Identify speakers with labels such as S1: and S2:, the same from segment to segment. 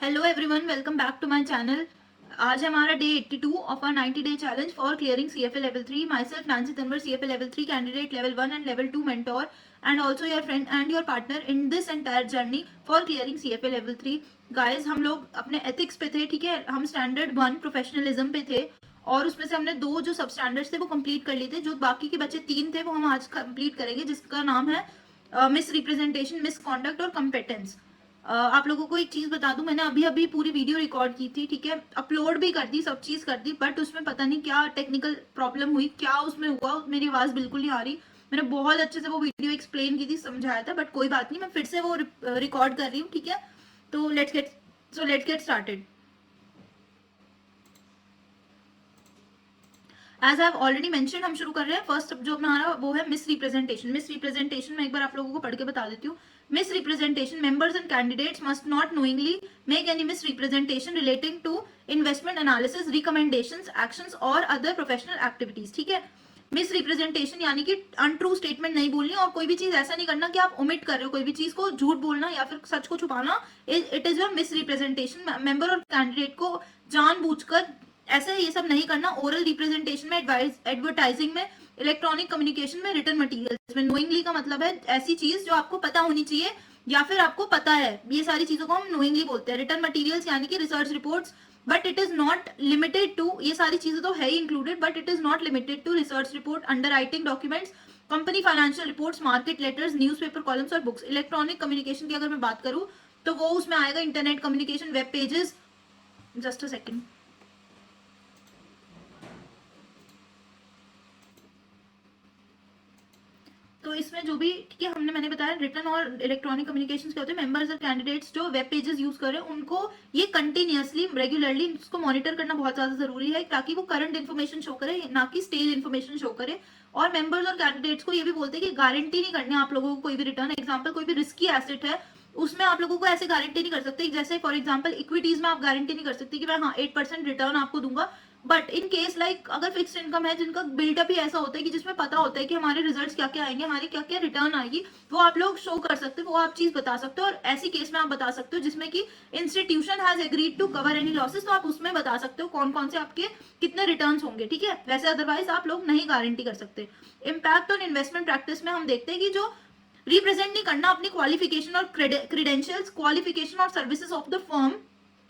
S1: Hello everyone, welcome back to my channel. आज है हमारा day 82 of our 90 day challenge for clearing CFA level 3। Myself Nancy Tanwar, CFA level 3 candidate, level 1 and level 2 mentor and also your friend and your partner in this entire journey for clearing CFA level 3। Guys, हम लोग अपने ethics पे थे, ठीक है। हम standard 1 professionalism पे थे और उसमें से हमने 2 जो सब स्टैंडर्ड्स थे वो कंप्लीट कर लिए थे। जो बाकी के बचे 3 थे वो हम आज कंप्लीट करेंगे, जिसका नाम है मिस रिप्रेजेंटेशन, मिस कॉन्डक्ट और कंपेटेंस। आप लोगों को एक चीज बता दूं, मैंने अभी अभी पूरी वीडियो रिकॉर्ड की थी, ठीक है, अपलोड भी कर दी, सब चीज कर दी, बट उसमें पता नहीं क्या टेक्निकल प्रॉब्लम हुई, क्या उसमें हुआ, मेरी आवाज बिल्कुल नहीं आ रही। मैंने बहुत अच्छे से वो वीडियो एक्सप्लेन की थी, समझाया था, बट कोई बात नहीं, मैं फिर से वो रिकॉर्ड कर रही हूँ, ठीक है। तो let's get started. As I have already mention, हम शुरू कर रहे हैं। फर्स्ट जो हमारा वो है मिस रिप्रेजेंटेशन। मिस रिप्रेजेंटेशन में एक बार आप लोगों को पढ़ के बता देती हूँ। Misrepresentation, members and candidates must not knowingly make any misrepresentation relating to investment analysis, recommendations, actions और अदर प्रोफेशनल एक्टिविटीज, ठीक है। मिस रिप्रेजेंटेशन यानी कि अनट्रू स्टेटमेंट नहीं बोलनी और कोई भी चीज ऐसा नहीं करना कि आप ओमिट कर रहे हो, कोई भी चीज को झूठ बोलना या फिर सच को छुपाना, it is your miss representation. Member और कैंडिडेट को जानबूझकर ऐसे ये सब नहीं करना। ओरल रिप्रेजेंटेशन में, एडवर्टाइजिंग में, इलेक्ट्रॉनिक कम्युनिकेशन में, रिटन मटेरियल्स में। नोइंगली का मतलब है ऐसी चीज जो आपको पता होनी चाहिए या फिर आपको पता है, ये सारी चीजों को हम नोइंगली बोलते हैं। रिटन मटेरियल्स यानी कि research reports, but it is not limited to, ये सारी चीजें तो है ही included, but it is not limited to research report, under writing documents, company financial reports, market letters, newspaper columns और बुक्स। इलेक्ट्रॉनिक कम्युनिकेशन की अगर मैं बात करूं तो वो उसमें आएगा internet communication, web pages. Just a second. तो इसमें जो भी, ठीक है, मैंने बताया रिटर्न और इलेक्ट्रॉनिक कम्युनिकेशन क्या होते हैं। मेंबर्स और कैंडिडेट्स जो वेब पेजेस यूज कर रहे हैं उनको ये कंटिन्यूअसली, रेगुलरली उसको मॉनिटर करना बहुत ज्यादा जरूरी है, ताकि वो करंट इन्फॉर्मेशन शो करे, ना कि स्टेज इन्फॉर्मेशन शो करे। और मेंबर्स और कैंडिडेट्स को ये भी बोलते हैं कि गारंटी नहीं करनी आप लोगों को कोई भी रिटर्न। एग्जाम्पल, कोई भी रिस्की एसेट है उसमें आप लोगों को ऐसे गारंटी नहीं कर सकते, जैसे फॉर एग्जाम्पल इक्विटीज में आप गारंटी नहीं कर सकते कि मैं हाँ 8% रिटर्न आपको दूंगा। बट इन केस लाइक अगर फिक्स्ड इनकम है जिनका बिल्डअप ही ऐसा होता है कि जिसमें पता होता है कि हमारे रिजल्ट्स क्या क्या आएंगे, हमारी क्या क्या रिटर्न आएगी, वो आप लोग शो कर सकते हो, वो आप चीज बता सकते हो। और ऐसी केस में आप बता सकते हो जिसमें कि institution has agreed to cover any losses, तो आप उसमें बता सकते हो कौन कौन से आपके कितने रिटर्न होंगे, ठीक है। वैसे अदरवाइज आप लोग नहीं गारंटी कर सकते। इम्पैक्ट ऑन इन्वेस्टमेंट प्रैक्टिस में हम देखते हैं कि जो रिप्रेजेंट नहीं करना अपनी क्वालिफिकेशन और क्रेडेंशियल्स, क्वालिफिकेशन और सर्विसेज ऑफ द फर्म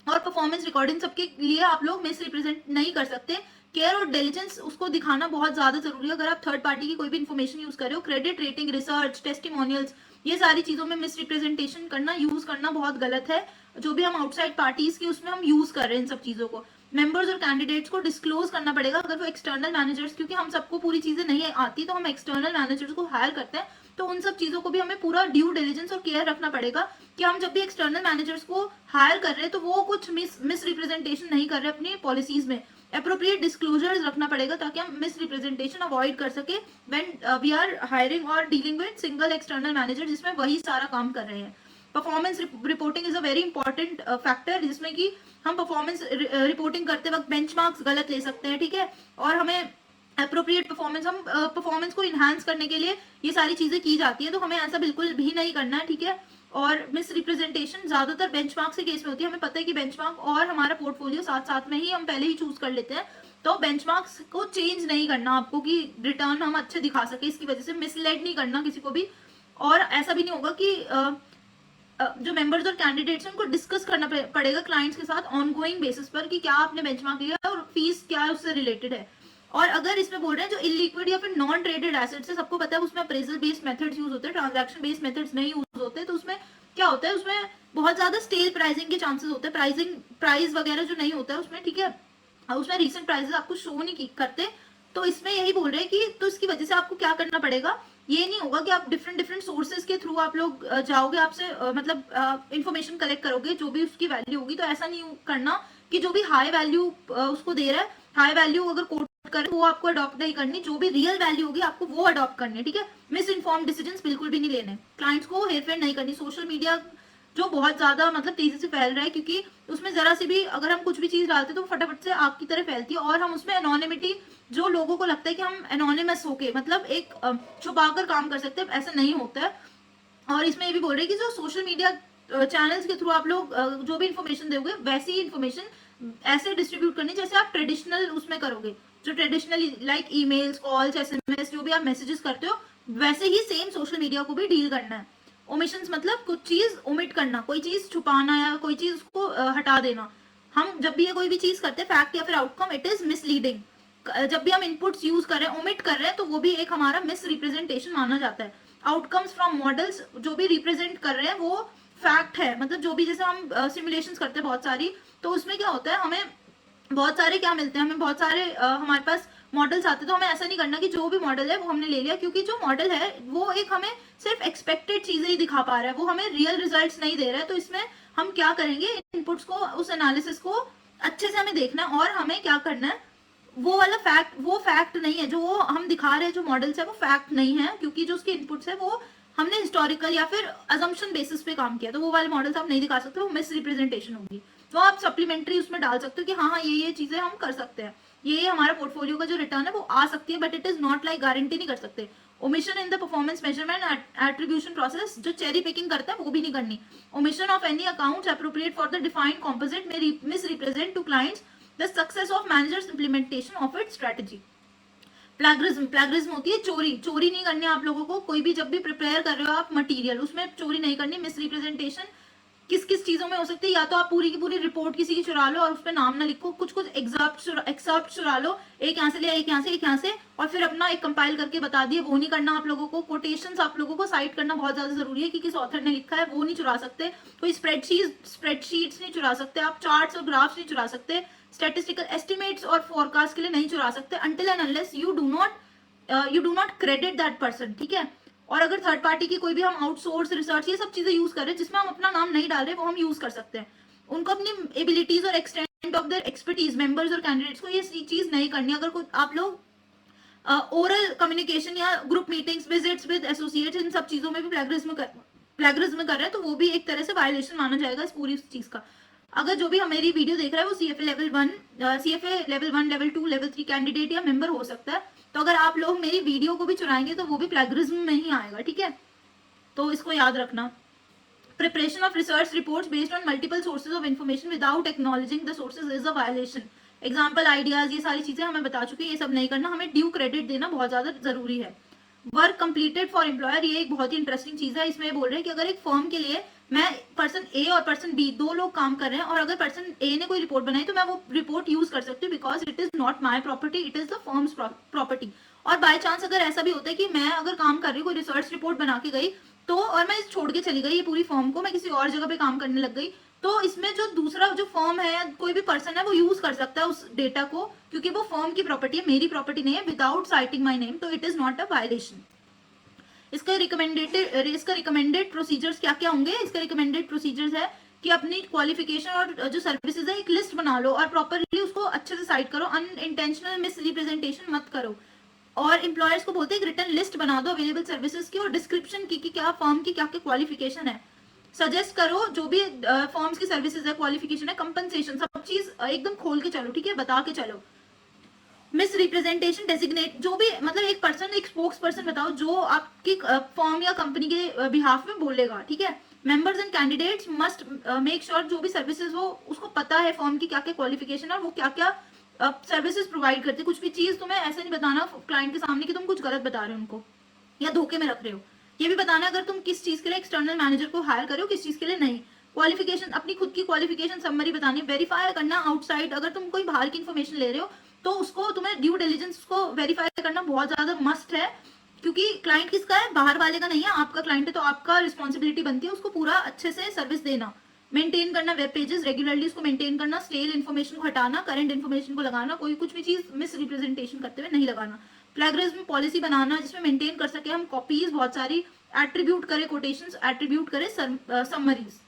S1: और परफॉर्मेंस रिकॉर्डिंग, सबके लिए आप लोग मिस रिप्रेजेंट नहीं कर सकते। केयर और डिलीजेंस उसको दिखाना बहुत ज्यादा जरूरी है। अगर आप थर्ड पार्टी की कोई भी इन्फॉर्मेशन यूज कर रहे हो, क्रेडिट रेटिंग, रिसर्च, टेस्टिमोनियल्स, ये सारी चीजों में मिस रिप्रेजेंटेशन करना, यूज करना बहुत गलत है। जो भी हम आउटसाइड पार्टीज की उसमें हम यूज कर रहे हैं इन सब चीजों को। मेंबर्स और कैंडिडेट्स को डिस्क्लोज करना पड़ेगा अगर वो एक्सटर्नल मैनेजर्स, क्योंकि हम सबको पूरी चीजें नहीं आती, तो हम एक्सटर्नल मैनेजर्स को हायर करते हैं, तो उन सब चीजों को भी हमें पूरा ड्यू डिलीजेंस और केयर रखना पड़ेगा कि हम जब भी एक्सटर्नल मैनेजर्स को हायर कर रहे हैं तो वो कुछ मिस रिप्रेजेंटेशन नहीं कर रहे अपनी पॉलिसीज में। अप्रोप्रिएट डिस्क्लोजर्स रखना पड़ेगा ताकि हम मिस रिप्रेजेंटेशन अवॉइड कर सके व्हेन वी आर हायरिंग और dealing with single external manager जिसमें वही सारा काम कर रहे हैं। Performance reporting is a very important factor, जिसमें कि हम परफॉर्मेंस रिपोर्टिंग करते वक्त बेंचमार्क्स गलत ले सकते हैं, ठीक है। और हमें अप्रोप्रिएट परफॉर्मेंस, हम परफॉर्मेंस को इन्हांस करने के लिए ये सारी चीजें की जाती है, तो हमें ऐसा बिल्कुल भी नहीं करना है, ठीक है। और मिस रिप्रेजेंटेशन ज्यादातर बेंचमार्क से केस में होती है। हमें पता है कि बेंचमार्क और हमारा पोर्टफोलियो साथ साथ में ही हम पहले ही चूज कर लेते हैं, तो बेंचमार्क्स को चेंज नहीं करना आपको कि रिटर्न हम अच्छे दिखा सके, इसकी वजह से मिसलेड नहीं करना किसी को भी। और ऐसा भी नहीं होगा कि जो मेंबर्स और कैंडिडेट्स हैं उनको डिस्कस करना पड़ेगा क्लाइंट्स के साथ ऑनगोइंग बेसिस पर कि क्या आपने बेंचमार्क लिया और फीस क्या है उससे रिलेटेड है। और अगर इसमें बोल रहे हैं जो इलिक्विड या फिर नॉन ट्रेडेड एसेट्स है, सबको पता है उसमें अप्रेजल बेस्ड मेथड्स यूज होते हैं, ट्रांजैक्शन बेस्ड मेथड्स नहीं यूज होते, तो उसमें क्या होता है, उसमें बहुत ज्यादा स्टेल प्राइसिंग के चांसेस होते हैं, प्राइस वगैरह जो नहीं होता है उसमें, ठीक है। उसमें रिसेंट प्राइसेस आपको शो नहीं करते, तो इसमें यही बोल रहे हैं कि तो इसकी वजह से आपको क्या करना पड़ेगा, ये नहीं होगा कि आप डिफरेंट डिफरेंट सोर्सेज के थ्रू आप लोग जाओगे, आपसे मतलब इंफॉर्मेशन कलेक्ट करोगे जो भी उसकी वैल्यू होगी, तो ऐसा नहीं करना कि जो भी हाई वैल्यू उसको दे रहा है, हाई वैल्यू अगर कोट करे वो आपको अडॉप्ट नहीं करनी, जो भी रियल वैल्यू होगी आपको वो अडॉप्ट करनी है, ठीक है। मिस इन्फॉर्म डिसीजन बिल्कुल भी नहीं लेने, क्लाइंट्स को हेरफेर नहीं करनी। सोशल मीडिया जो बहुत ज्यादा मतलब तेजी से फैल रहा है, क्योंकि उसमें जरा सी भी अगर हम कुछ भी चीज डालते हैं तो फटाफट से आग की तरह फैलती है, और हम उसमें एनोनिमिटी, जो लोगों को लगता है कि हम एनोनिमस होके मतलब एक छुपाकर काम कर सकते हैं, ऐसा नहीं होता है। और इसमें ये भी बोल रहे हैं कि जो सोशल मीडिया चैनल्स के थ्रू आप लोग जो भी इंफॉर्मेशन दोगे वैसी ही इंफॉर्मेशन ऐसे डिस्ट्रीब्यूट करनी जैसे आप ट्रेडिशनल उसमें करोगे, जो traditional like emails, calls, SMS, जो भी आप मैसेजेस करते हो वैसे ही सेम सोशल मीडिया को भी डील करना है। ओमिशंस मतलब कुछ चीज ओमिट करना, कोई चीज छुपाना या कोई चीज उसको हटा देना। हम जब भी ये कोई भी चीज करते हैं फैक्ट या फिर आउटकम, इट इज मिसलीडिंग। जब भी हम इनपुट्स यूज कर रहे हैं, ओमिट कर रहे हैं, तो वो भी एक हमारा मिस रिप्रेजेंटेशन माना जाता है। आउटकम्स फ्रॉम मॉडल्स जो भी रिप्रेजेंट कर रहे हैं वो फैक्ट है। मतलब जो भी जैसे हम सिमुलेशंस करते हैं बहुत सारी, तो उसमें क्या होता है, हमें बहुत सारे क्या मिलते हैं, हमें बहुत सारे हमारे पास मॉडल्स आते हैं। तो हमें ऐसा नहीं करना कि जो भी मॉडल है वो हमने ले लिया, क्योंकि जो मॉडल है वो एक हमें सिर्फ एक्सपेक्टेड चीजें ही दिखा पा रहा है, वो हमें रियल रिजल्ट्स नहीं दे रहा है। तो इसमें हम क्या करेंगे, इनपुट्स को, उस एनालिसिस को अच्छे से हमें देखना है और हमें क्या करना है, वो वाला फैक्ट, वो फैक्ट नहीं है जो वो हम दिखा रहे हैं, जो मॉडल्स है वो फैक्ट नहीं है, क्योंकि जो उसके इनपुट्स है वो हमने हिस्टोरिकल या फिर अजम्पशन बेसिस पे काम किया। तो वो वाले मॉडल्स आप नहीं दिखा सकते, वो मिस रिप्रेजेंटेशन होगी। तो आप सप्लीमेंट्री उसमें डाल सकते हो कि हाँ हाँ ये चीजें हम कर सकते हैं, ये हमारा पोर्टफोलियो का जो रिटर्न है वो आ सकती है, but it is not like guarantee नहीं कर सकते। Omission in the performance measurement attribution process, जो चेरी पिकिंग करता है वो भी नहीं करनी। Omission of any accounts appropriate for the defined composite में misrepresent to clients the success of managers implementation of it strategy. Plagiarism, plagiarism होती है चोरी। चोरी नहीं करनी आप लोगों को, कोई भी जब भी प्रिपेयर कर रहे हो आप मटेरियल, उसमें चोरी नहीं करनी। मिस रिप्रेजेंटेशन किस किस चीजों में हो सकती है, या तो आप पूरी की पूरी रिपोर्ट किसी की चुरा लो और उस पर नाम ना लिखो, कुछ कुछ एक्सर्प्ट चुरा लो, एक यहाँ से लिया, एक यहाँ से, एक यहाँ से, और फिर अपना एक कंपाइल करके बता दिए, वो नहीं करना आप लोगों को। कोटेशंस आप लोगों को साइट करना बहुत ज्यादा जरूरी है कि किस ऑथर ने लिखा है, वो नहीं चुरा सकते। कोई स्प्रेडशीट्स नहीं चुरा सकते आप, चार्ट्स और ग्राफ्स नहीं चुरा सकते, स्टैटिस्टिकल एस्टिमेट्स और फोरकास्ट के लिए नहीं चुरा सकते, until and unless you do not credit that person, ठीक है। और अगर थर्ड पार्टी की कोई भी हम आउटसोर्स रिसर्च ये सब चीजें यूज कर रहे हैं जिसमें हम अपना नाम नहीं डाल रहे, वो हम यूज कर सकते हैं। उनको अपनी एबिलिटीज और extent of their expertise members और कैंडिडेट्स को ये चीज नहीं करनी। अगर कोई आप लोग ओरल कम्युनिकेशन या group meetings, visits with associates, इन सब चीजों में भी प्लेगरिज्म कर रहे हैं, तो वो भी एक तरह से वायलेशन माना जाएगा इस पूरी चीज का। अगर जो भी हमारी वीडियो देख रहा है वो CFA level 1, level 2, level 3 candidate या मेंबर हो सकता है, तो अगर आप लोग मेरी वीडियो को भी चुराएंगे तो वो भी प्लेगरिज्म में ही आएगा, ठीक है। तो इसको याद रखना। Preparation of research reports based on multiple sources of information without acknowledging the sources is a violation. Example, ideas, ये सारी चीजें हमें बता चुके हैं, ये सब नहीं करना। हमें ड्यू क्रेडिट देना बहुत ज्यादा जरूरी है। वर्क कंप्लीटेड फॉर एम्प्लॉयर, ये एक बहुत ही इंटरेस्टिंग चीज है। इसमें बोल रहे हैं कि अगर एक फर्म के लिए मैं पर्सन ए और पर्सन बी दो लोग काम कर रहे हैं, और अगर पर्सन ए ने कोई रिपोर्ट बनाई तो मैं वो रिपोर्ट यूज कर सकती हूँ, because it is not my property, it is the firms property. और बाय चांस अगर ऐसा भी होता है कि मैं अगर काम कर रही हूँ, कोई रिसर्च रिपोर्ट बना के गई तो, और मैं छोड़ के चली गई ये पूरी फर्म को, मैं किसी और जगह पे काम करने लग गई, तो इसमें जो दूसरा जो फर्म है, कोई भी पर्सन है, वो यूज कर सकता है उस डेटा को, क्योंकि वो फर्म की प्रॉपर्टी है, मेरी प्रॉपर्टी नहीं है, विदाउट साइटिंग माई नेम, तो it is not a violation. इसका रिकमेंडेड प्रोसीजर्स क्या क्या होंगे? इसका रिकमेंडेड प्रोसीजर्स है कि अपनी क्वालिफिकेशन और जो सर्विसेज है एक लिस्ट बना लो और प्रॉपरली उसको अच्छे से साइट करो, अनइंटेंशनल मिस रिप्रेजेंटेशन मत करो। और एम्प्लॉयर्स को बोलते हैं एक रिटर्न लिस्ट बना दो अवेलेबल सर्विसेज की और डिस्क्रिप्शन की कि क्या फर्म की क्या क्या क्वालिफिकेशन है। सजेस्ट करो जो भी फर्म्स की सर्विसेज है, क्वालिफिकेशन है, कंपनसेशन, सब चीज एकदम खोल के चलो, ठीक है, बता के चलो। मिस रिप्रेजेंटेशन डेजिग्नेट, जो भी मतलब एक पर्सन, एक स्पोक्स पर्सन बताओ जो आपकी फर्म या कंपनी के बिहाफ में बोलेगा, ठीक है। Members and candidates must make sure जो भी सर्विसेज हो उसको पता है फर्म की क्या क्या क्वालिफिकेशन है और वो क्या क्या सर्विसेज प्रोवाइड करते हैं। कुछ भी चीज तुम्हें ऐसे नहीं बताना क्लाइंट के सामने कि तुम कुछ गलत बता रहे हो उनको या धोखे में रख रहे हो। ये भी बताना अगर तुम किस चीज के लिए एक्सटर्नल मैनेजर को हायर करो, किस चीज के लिए नहीं। क्वालिफिकेशन, अपनी खुद की क्वालिफिकेशन समरी बतानी। वेरीफाई करना आउटसाइड, अगर तुम कोई बाहर की इन्फॉर्मेशन ले रहे हो तो उसको तुम्हें ड्यू डिलिजेंस को वेरीफाई करना बहुत ज्यादा मस्ट है, क्योंकि क्लाइंट किसका है, बाहर वाले का नहीं है, आपका क्लाइंट है, तो आपका रिस्पॉन्सिबिलिटी बनती है उसको पूरा अच्छे से सर्विस देना। मेंटेन करना वेब पेजेस, रेगुलरली उसको मेंटेन करना, स्टेल इन्फॉर्मेशन को हटाना, करंट इन्फॉर्मेशन को लगाना, कोई कुछ भी चीज मिस रिप्रेजेंटेशन करते हुए नहीं लगाना। प्लेगरिज्म पॉलिसी बनाना जिसमें मेंटेन कर सके हम कॉपीज बहुत सारी, एट्रीब्यूट करे कोटेशंस, एट्रीब्यूट करे समरीज।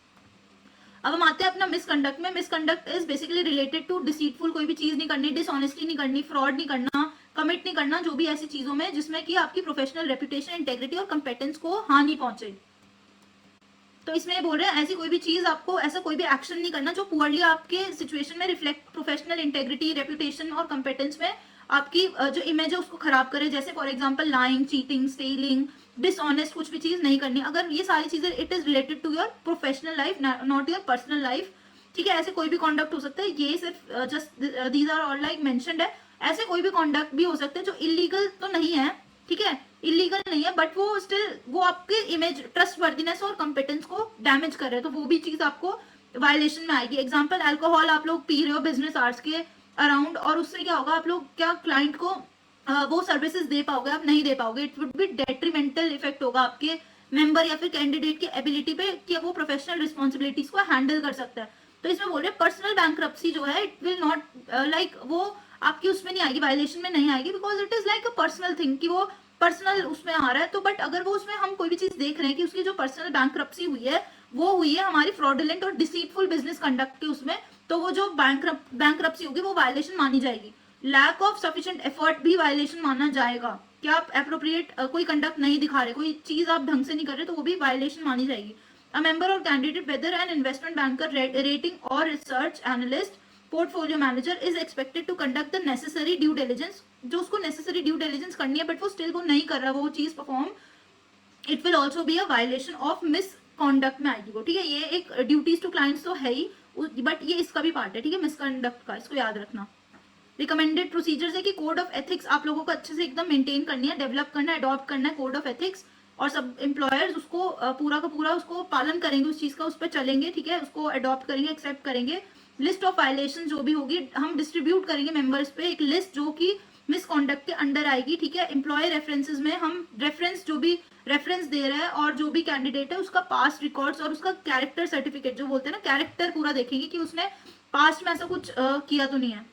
S1: अब हम आते हैं अपना मिसकंडक्ट में। Misconduct is basically related to deceitful, कोई भी चीज नहीं करनी, डिसऑनेस्टी नहीं करनी, फ्रॉड नहीं करना, कमिट नहीं करना, जो भी ऐसी चीजों में जिसमें कि आपकी प्रोफेशनल रेपुटेशन, इंटेग्रिटी और कंपेटेंस को हानि पहुंचे। तो इसमें बोल रहे हैं ऐसी कोई भी चीज, आपको ऐसा कोई भी एक्शन नहीं करना जो पुअरली आपके सिचुएशन में रिफ्लेक्ट प्रोफेशनल इंटेग्रिटी, रेपुटेशन और कंपेटेंस में आपकी जो इमेज है उसको खराब करे। जैसे for example lying, cheating, stealing, dishonest कुछ भी चीज नहीं करनी। अगर ये सारी चीजें it is related to your professional life, not your personal life, ठीक है। ऐसे कोई भी कॉन्डक्ट हो सकता है, ये सिर्फ just these are all like mentioned है। ऐसे कोई भी कॉन्डक्ट भी हो सकते हैं जो इलीगल तो नहीं है, ठीक है, इलीगल नहीं है, बट वो स्टिल वो आपके इमेज, ट्रस्ट वर्दीनेस और कॉम्पिटेंस को डैमेज कर रहे हैं, तो वो भी चीज आपको वायलेशन में आएगी। एग्जाम्पल, अल्कोहल आप लोग पी रहे हो बिजनेस आवर्स के अराउंड, और उससे क्या होगा, आप लोग क्या क्लाइंट को वो सर्विसेज दे पाओगे, आप नहीं दे पाओगे। It would be detrimental effect होगा आपके मेंबर या फिर कैंडिडेट की एबिलिटी पे कि वो प्रोफेशनल रिस्पॉन्सिबिलिटीज को हैंडल कर सकता है। तो इसमें बोल रहे हैं पर्सनल बैंक्रप्सी जो है इट विल नॉट लाइक वो आपकी उसमें नहीं आएगी, वायलेशन में नहीं आएगी, because it is like a personal thing कि वो पर्सनल उसमें आ रहा है। तो बट अगर वो उसमें हम कोई भी चीज देख रहे हैं कि उसकी जो पर्सनल बैंक्रप्सी हुई है वो हुई है हमारी फ्रॉडुलेंट और डिसीटफुल बिजनेस कंडक्ट के उसमें, तो वो जो बैंक्रप्सी होगी वो वायलेशन मानी जाएगी। लैक ऑफ सफिशिएंट एफर्ट भी वायलेशन माना जाएगा कि आप एप्रोप्रिएट कोई कंडक्ट नहीं दिखा रहे, कोई चीज आप ढंग से नहीं कर रहे, तो वो भी वायलेशन मानी जाएगी। अ मेंबर और candidate whether an investment banker, rating और research analyst, portfolio manager is expected to conduct the necessary due diligence, जो उसको नेसेसरी ड्यू डिलिजेंस करनी है बट वो स्टिल वो नहीं कर रहा वो चीज perform, it will also be a violation of misconduct में आएगी वो, ठीक है। ये एक ड्यूटीज टू क्लाइंट्स तो है ही, बट ये इसका भी पार्ट है, ठीक है, मिसकंडक्ट का, इसको याद रखना। रिकमेंडेड प्रोसीजर्स है कि कोड ऑफ एथिक्स आप लोगों को अच्छे से एकदम मेंटेन करनी है, डेवलप करना है, अडॉप्ट करना है कोड ऑफ एथिक्स, और सब एम्प्लॉयर्स उसको पूरा का पूरा उसको पालन करेंगे, उस चीज का, उस पर चलेंगे, ठीक है, उसको अडॉप्ट करेंगे, एक्सेप्ट करेंगे। लिस्ट ऑफ वायलेशन जो भी होगी हम डिस्ट्रीब्यूट करेंगे मेंबर्स पे एक लिस्ट जो कि मिसकॉन्डक्ट के अंडर आएगी, ठीक है। एम्प्लॉय रेफरेंसेज में हम रेफरेंस जो भी रेफरेंस दे रहा है और जो भी कैंडिडेट है उसका पास्ट रिकॉर्ड्स और उसका कैरेक्टर सर्टिफिकेट जो बोलते हैं ना, कैरेक्टर पूरा देखेंगे कि उसने पास्ट में ऐसा कुछ किया तो नहीं है।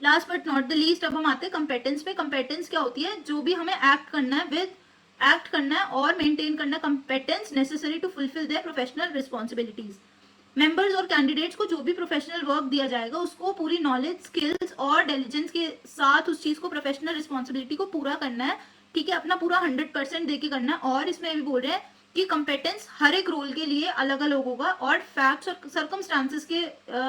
S1: Last but not the least अब हम आते हैं कंपेटेंस पे। कंपेटेंस क्या होती है, जो भी हमें एक्ट करना है और मेंटेन करना है, competence necessary to fulfil their professional responsibilities. Members और कैंडिडेट्स को जो भी प्रोफेशनल वर्क दिया जाएगा उसको पूरी नॉलेज, स्किल्स और डिलीजेंस के साथ उस चीज को, प्रोफेशनल रिस्पॉन्सिबिलिटी को पूरा करना है, ठीक है, अपना पूरा 100% देके करना है। और इसमें भी बोल रहे हैं कि कंपेटेंस हर एक रोल के लिए अलग अलग होगा और फैक्ट्स और सर्कमस्टांसेस के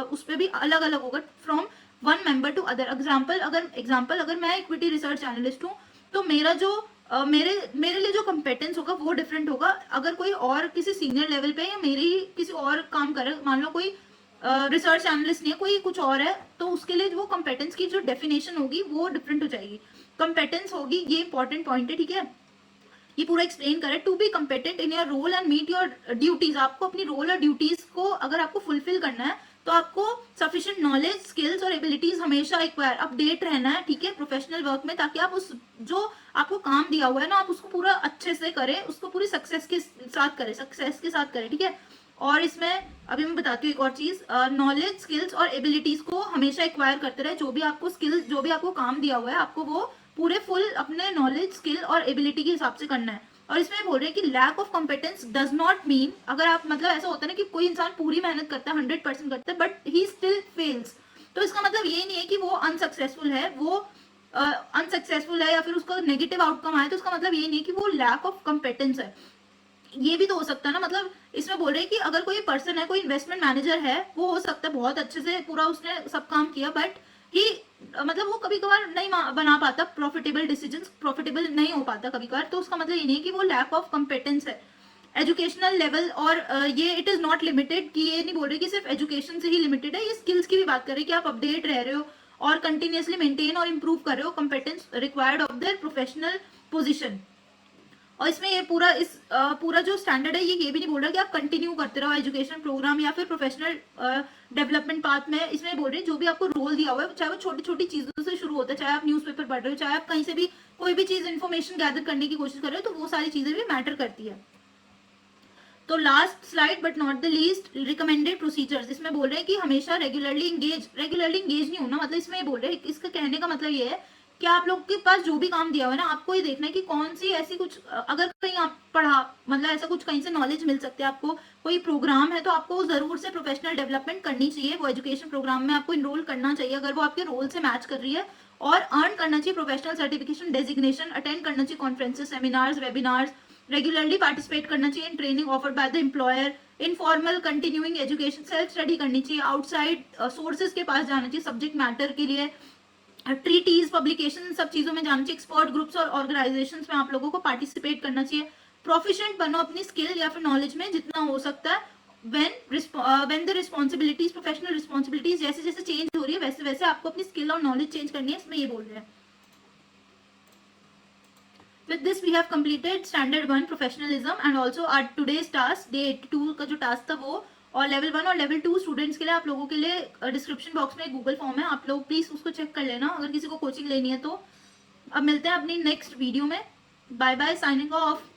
S1: उस पर भी अलग अलग होगा from one member to other. Example अगर मैं इक्विटी रिसर्च एनालिस्ट हूँ तो मेरा जो मेरे लिए जो कंपेटेंस होगा वो डिफरेंट होगा। अगर कोई और किसी सीनियर लेवल पे या मेरे ही किसी और काम करे, मान लो कोई रिसर्च एनालिस्ट नहीं है, कोई कुछ और है, तो उसके लिए वो कंपेटेंस की जो डेफिनेशन होगी वो डिफरेंट हो जाएगी। कंपेटेंस होगी, ये इंपॉर्टेंट पॉइंट है, ठीक है, ये पूरा एक्सप्लेन करें। To be competent in your role and meet your duties, आपको अपनी रोल और ड्यूटीज को अगर आपको फुलफिल करना है तो आपको सफिशिएंट नॉलेज, स्किल्स और एबिलिटीज हमेशा एक्वायर, अपडेट रहना है, ठीक है, प्रोफेशनल वर्क में, ताकि आप उस जो आपको काम दिया हुआ है ना आप उसको पूरा अच्छे से करें, उसको पूरी सक्सेस के साथ करें, ठीक है। और इसमें अभी मैं बताती हूँ एक और चीज, नॉलेज, स्किल्स और एबिलिटीज को हमेशा एक्वायर करते रहे। जो भी आपको स्किल्स, जो भी आपको काम दिया हुआ है आपको वो पूरे फुल अपने नॉलेज, स्किल और एबिलिटी के हिसाब से करना है। और इसमें बोल रहे हैं कि lack of competence does not mean, अगर आप मतलब ऐसा होता है ना कि कोई इंसान पूरी मेहनत करता है, 100% करता है, बट ही स्टिल फेल्स, तो इसका मतलब ये नहीं है कि वो अनसक्सेसफुल है, या फिर उसका नेगेटिव आउटकम आया, तो उसका मतलब ये नहीं है कि वो लैक ऑफ कॉम्पिटेंस है। ये भी तो हो सकता है ना, मतलब इसमें बोल रहे हैं कि अगर कोई पर्सन है, कोई इन्वेस्टमेंट मैनेजर है, वो हो सकता है बहुत अच्छे से पूरा उसने सब काम किया, बट ही मतलब वो कभी कभार नहीं बना पाता प्रॉफिटेबल डिसीजंस, प्रॉफिटेबल नहीं हो पाता कभी कभार, तो उसका मतलब ये नहीं है कि वो लैक ऑफ कॉम्पिटेंस है। एजुकेशनल लेवल, और ये इट इज नॉट लिमिटेड, कि ये नहीं बोल रहे कि सिर्फ एजुकेशन से ही लिमिटेड है, ये स्किल्स की भी बात कर रहे हैं कि आप अपडेट रह रहे हो और कंटिन्यूसली मेंटेन और इंप्रूव कर रहे हो competence required of their professional position. और इसमें ये पूरा जो स्टैंडर्ड है ये भी नहीं बोल रहा कि आप कंटिन्यू करते रहो एजुकेशन प्रोग्राम या फिर प्रोफेशनल डेवलपमेंट पाथ में। इसमें बोल रहे हैं जो भी आपको रोल दिया हुआ है, चाहे वो छोटी छोटी चीजों से शुरू होता है, चाहे आप न्यूज़पेपर पढ़ रहे हो, चाहे आप कहीं से भी कोई भी चीज इन्फॉर्मेशन गैदर करने की कोशिश कर रहे हो, तो वो सारी चीजें भी मैटर करती है। तो last slide but not the least, recommended procedures. इसमें बोल रहे हैं कि हमेशा रेगुलरली इंगेज नहीं होना, मतलब इसमें बोल रहे हैं, इसका कहने का मतलब ये है कि आप लोग के पास जो भी काम दिया हुआ है ना, आपको ये देखना है कि कौन सी ऐसी कुछ, अगर कहीं आप मतलब ऐसा कुछ कहीं से नॉलेज मिल सकती है आपको, कोई प्रोग्राम है तो आपको जरूर से प्रोफेशनल डेवलपमेंट करनी चाहिए, वो एजुकेशन प्रोग्राम में आपको इनरोल करना चाहिए अगर वो आपके रोल से मैच कर रही है, और अर्न करना चाहिए प्रोफेशनल सर्टिफिकेशन डेजिग्नेशन, अटेंड करना चाहिए conferences, seminars, webinars, regularly participate करना चाहिए in training offered by the employer, informal continuing education, self study करनी चाहिए, आउटसाइड सोर्सेज के पास जाना चाहिए सब्जेक्ट मैटर के लिए, ट्रीटीज, पब्लिकेशन, सब चीजों में जाना चाहिए। एक्सपर्ट ग्रुप्स और ऑर्गेनाइजेशंस में आप लोगों को पार्टिसिपेट करना चाहिए। प्रोफिशिएंट बनो अपनी स्किल या फिर नॉलेज में जितना हो सकता है। when the responsibilities, professional responsibilities जैसे जैसे चेंज हो रही है वैसे वैसे आपको अपनी स्किल और नॉलेज चेंज करनी है, इसमें ये बोल रहे हैं। With this we have completed standard 1 professionalism and also our today's task day 82 का जो टास्क था वो, और लेवल 1 और लेवल 2 स्टूडेंट्स के लिए आप लोगों के लिए डिस्क्रिप्शन बॉक्स में गूगल फॉर्म है, आप लोग प्लीज उसको चेक कर लेना अगर किसी को कोचिंग लेनी है तो। अब मिलते हैं अपनी नेक्स्ट वीडियो में। Bye bye, signing of.